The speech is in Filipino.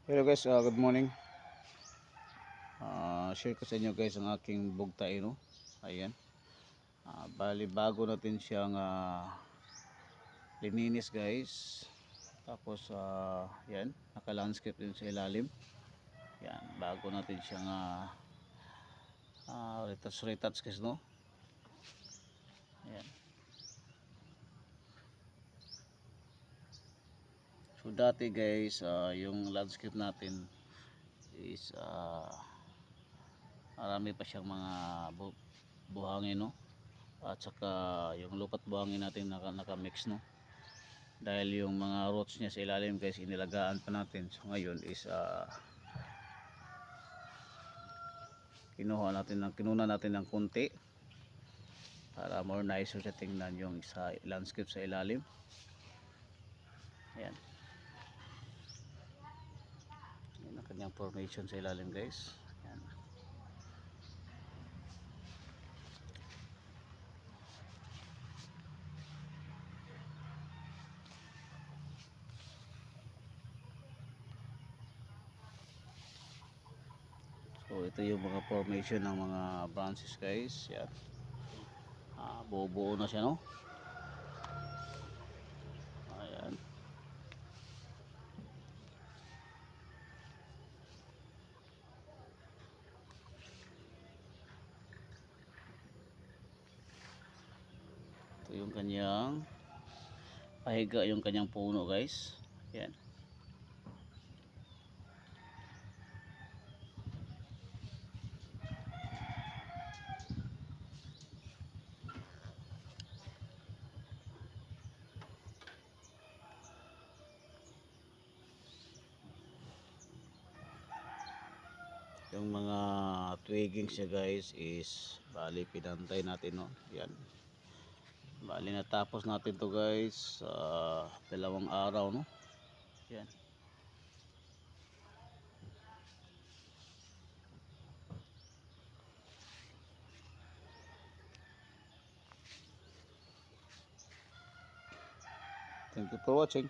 Hello guys, good morning. Share ko sa inyo guys ang aking bugtae, no? Ayan. Bali bago natin siyang lininis guys. Tapos yan, naka-landscape din sa ilalim. Yan, bago natin siyang retouch guys, no? Ayan. So dati guys, yung landscape natin is marami pa siyang mga buhangin, no? At saka yung lupat buhangin natin naka-mix, no? Dahil yung mga roots niya sa ilalim guys inilagaan pa natin. So ngayon is kinuna natin ng konti para more nicer sa tingnan yung sa landscape sa ilalim. Ayan. Yan ang kanyang formation sa ilalim guys. Ayan. So ito yung mga formation ng mga branches guys. Yan. Buo-buo na siya, no? Ayan. Ito yung kanyang pahiga, yung kanyang puno guys. Yan. Yung mga twiggings niya guys is bali pinantay natin, no? Yan. Bali natapos natin to guys sa 2 araw, no? Yan. Thank you for watching.